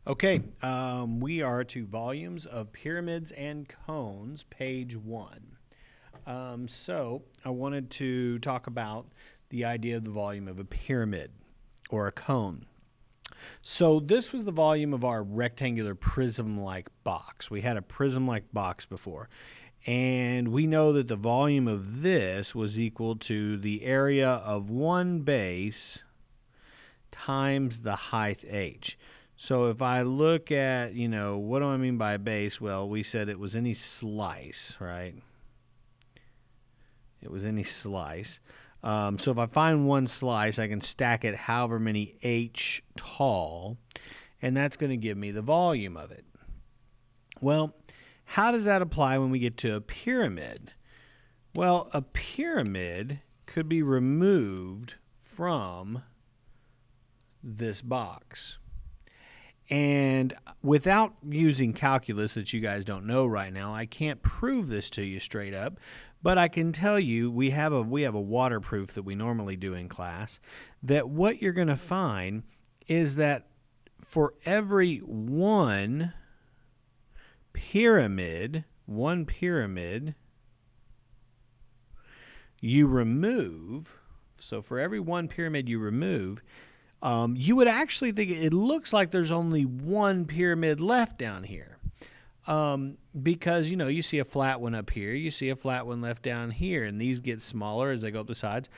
Okay, we are to volumes of pyramids and cones, page 1. So I wanted to talk about the idea of the volume of a pyramid or a cone. So this was the volume of our rectangular prism-like box. We had a prism-like box before. And we know that the volume of this was equal to the area of one base times the height h. So if I look at, what do I mean by base? Well, we said it was any slice, right? It was any slice. So if I find one slice, I can stack it however many h tall, and that's going to give me the volume of it. Well, how does that apply when we get to a pyramid? Well, a pyramid could be removed from this box. And without using calculus that you guys don't know right now, I can't prove this to you straight up, but I can tell you we have a waterproof that we normally do in class, that what you're going to find is that for every one pyramid you remove, so for every one pyramid you remove, you would actually think it looks like there's only one pyramid left down here. Because, you see a flat one up here, you see a flat one left down here, and these get smaller as they go up the sides.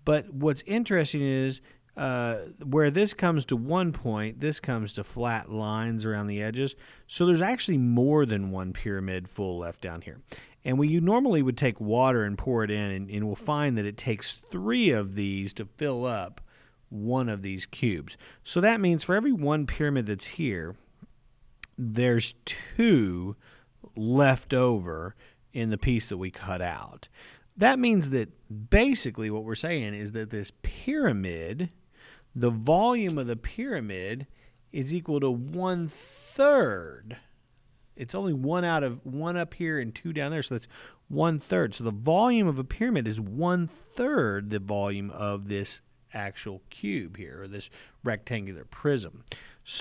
But what's interesting is where this comes to one point, this comes to flat lines around the edges. So there's actually more than one pyramid full left down here. And you normally would take water and pour it in, and we'll find that it takes 3 of these to fill up one of these cubes. So that means for every one pyramid that's here, there's 2 left over in the piece that we cut out. That means that basically what we're saying is that this pyramid, the volume of the pyramid is equal to 1/3. It's only one up here and 2 down there, so that's 1/3. So the volume of a pyramid is 1/3 the volume of this actual cube here, or this rectangular prism.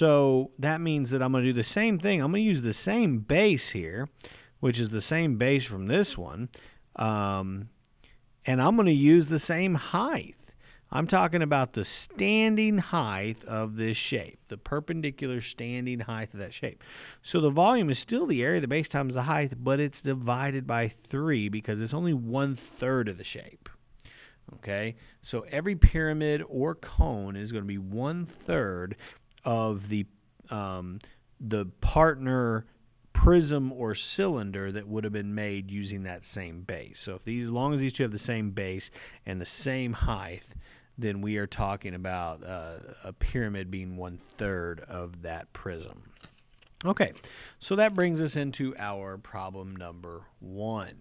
So that means that I'm going to do the same thing. I'm going to use the same base here, which is the same base from this one, and I'm going to use the same height. I'm talking about the standing height of this shape, the perpendicular standing height of that shape. So the volume is still the area of the base times the height, but it's divided by 3 because it's only 1/3 of the shape. Okay, so every pyramid or cone is going to be 1/3 of the partner prism or cylinder that would have been made using that same base. So if as long as these two have the same base and the same height, then we are talking about a pyramid being 1/3 of that prism. Okay, so that brings us into our problem number 1.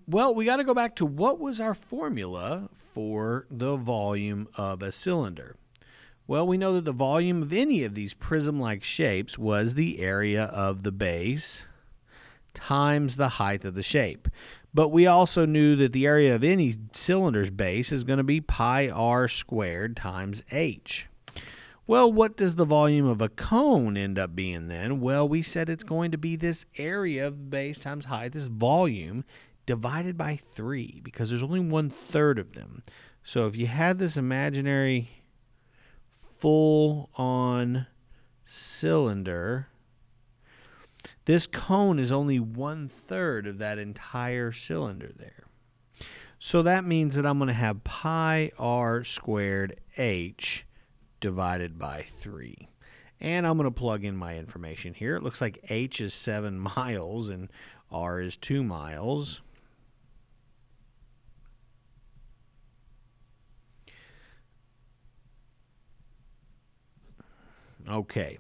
Well, we got to go back to what was our formula for the volume of a cylinder. Well, we know that the volume of any of these prism-like shapes was the area of the base times the height of the shape. But we also knew that the area of any cylinder's base is going to be pi r squared times h. Well, what does the volume of a cone end up being then? Well, we said it's going to be this area of the base times height, this volume, divided by 3, because there's only 1/3 of them. So if you had this imaginary full-on cylinder, this cone is only 1/3 of that entire cylinder there. So that means that I'm going to have pi r squared h divided by 3. And I'm going to plug in my information here. It looks like h is 7 miles and r is 2 miles. Okay,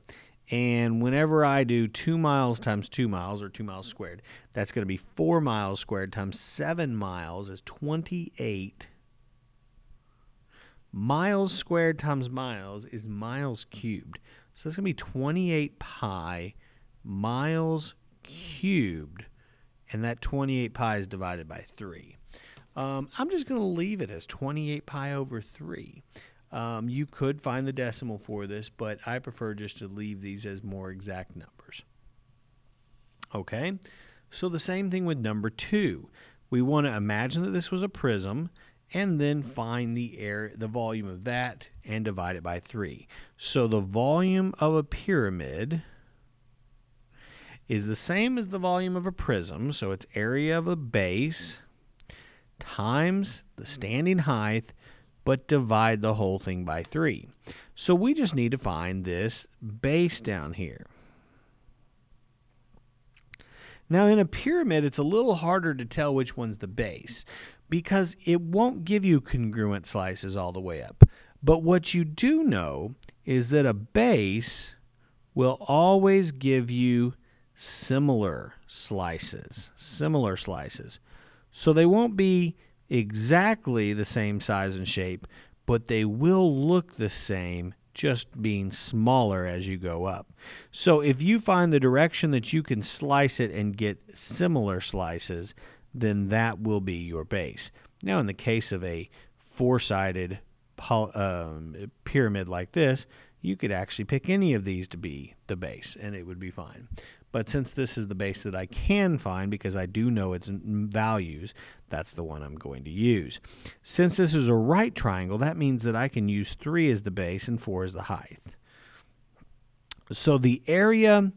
and whenever I do 2 miles times 2 miles, or 2 miles squared, that's going to be 4 miles squared times 7 miles is 28. Miles squared times miles is miles cubed. So it's going to be 28 pi miles cubed, and that 28 pi is divided by 3. I'm just going to leave it as 28 pi over 3. You could find the decimal for this, but I prefer just to leave these as more exact numbers. Okay, so the same thing with number 2. We want to imagine that this was a prism, and then find the volume of that and divide it by 3. So the volume of a pyramid is the same as the volume of a prism, so it's area of a base times the standing height, but divide the whole thing by 3. So we just need to find this base down here. Now in a pyramid, it's a little harder to tell which one's the base because it won't give you congruent slices all the way up. But what you do know is that a base will always give you similar slices. So they won't be exactly the same size and shape, but they will look the same, just being smaller as you go up. So if you find the direction that you can slice it and get similar slices, then that will be your base. Now in the case of a four-sided pyramid like this, you could actually pick any of these to be the base, and it would be fine. But since this is the base that I can find, because I do know its values, that's the one I'm going to use. Since this is a right triangle, that means that I can use 3 as the base and 4 as the height. So the area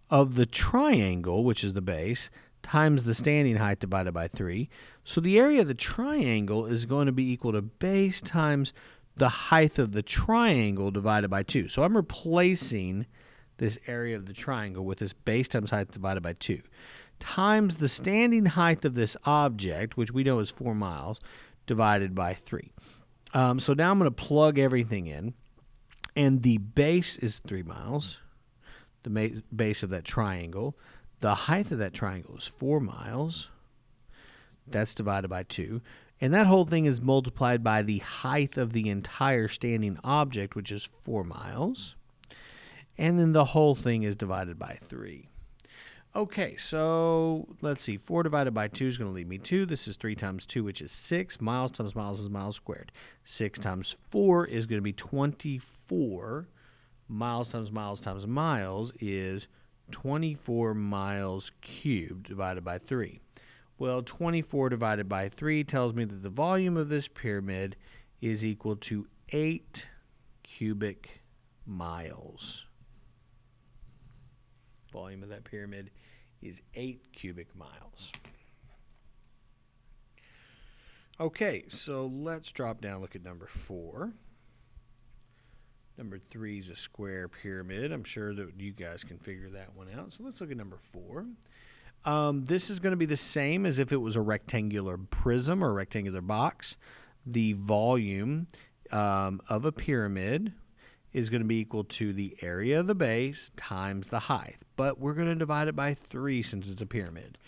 of the triangle, which is the base, times the standing height divided by 3. So the area of the triangle is going to be equal to base times the height of the triangle divided by 2. So I'm replacing this area of the triangle with this base times height divided by 2 times the standing height of this object, which we know is 4 miles, divided by 3. So now I'm going to plug everything in, and the base is 3 miles, the base of that triangle. The height of that triangle is 4 miles. That's divided by 2. And that whole thing is multiplied by the height of the entire standing object, which is 4 miles. And then the whole thing is divided by 3. Okay, so let's see. 4 divided by 2 is going to leave me 2. This is 3 times 2, which is 6. Miles times miles is miles squared. 6 times 4 is going to be 24. Miles times miles is 24 miles cubed divided by 3. Well, 24 divided by 3 tells me that the volume of this pyramid is equal to 8 cubic miles. Volume of that pyramid is 8 cubic miles. Okay, so let's drop down and look at number 4. Number 3 is a square pyramid. I'm sure that you guys can figure that one out. So let's look at number 4. This is going to be the same as if it was a rectangular prism or a rectangular box. The volume of a pyramid is going to be equal to the area of the base times the height. But we're going to divide it by 3 since it's a pyramid.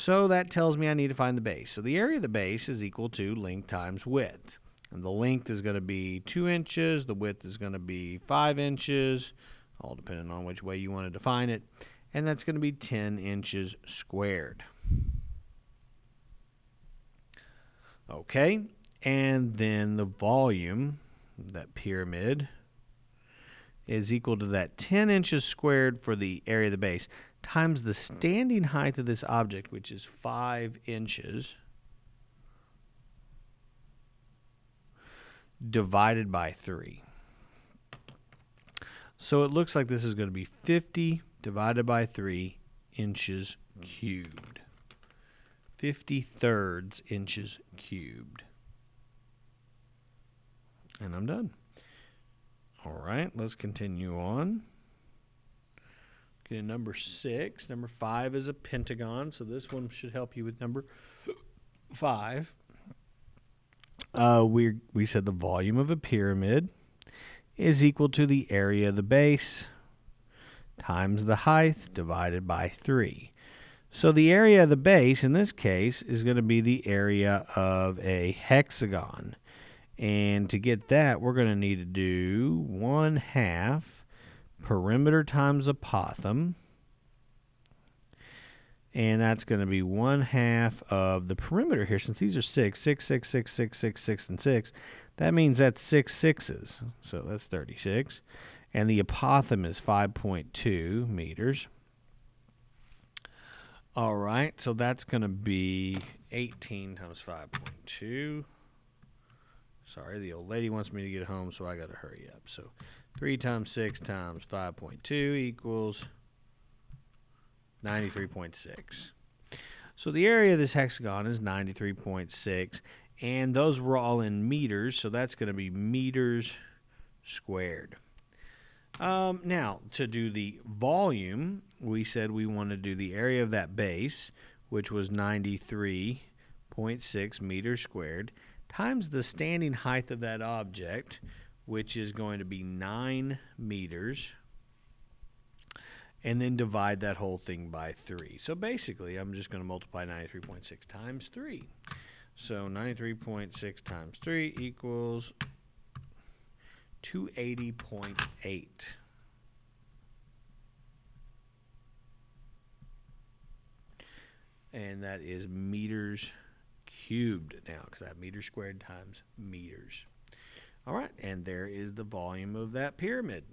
So that tells me I need to find the base. So the area of the base is equal to length times width. And the length is going to be 2 inches. The width is going to be 5 inches, all depending on which way you want to define it. And that's going to be 10 inches squared. Okay, and then the volume of that pyramid is equal to that 10 inches squared for the area of the base times the standing height of this object, which is 5 inches, divided by 3. So it looks like this is going to be 50 divided by 3 inches cubed. 50/3 inches cubed. And I'm done. All right, let's continue on. Okay, number 6. Number 5 is a pentagon, so this one should help you with number 5. We said the volume of a pyramid is equal to the area of the base times the height divided by 3. So the area of the base in this case is going to be the area of a hexagon. And to get that, we're going to need to do 1/2 perimeter times apothem. And that's going to be 1/2 of the perimeter here. Since these are 6, 6, 6, 6, 6, 6, 6, and 6, That means that's 6 sixes. So that's 36. And the apothem is 5.2 meters. All right, so that's going to be 18 times 5.2. Sorry, the old lady wants me to get home, so I got to hurry up. So 3 times 6 times 5.2 equals 93.6. So the area of this hexagon is 93.6, and those were all in meters, so that's going to be meters squared. Now, to do the volume, we said we want to do the area of that base, which was 93.6 meters squared, times the standing height of that object, which is going to be 9 meters, and then divide that whole thing by 3. So basically, I'm just going to multiply 93.6 times 3. So 93.6 times 3 equals 280.8. And that is meters cubed now, because I have meters squared times meters. All right, and there is the volume of that pyramid.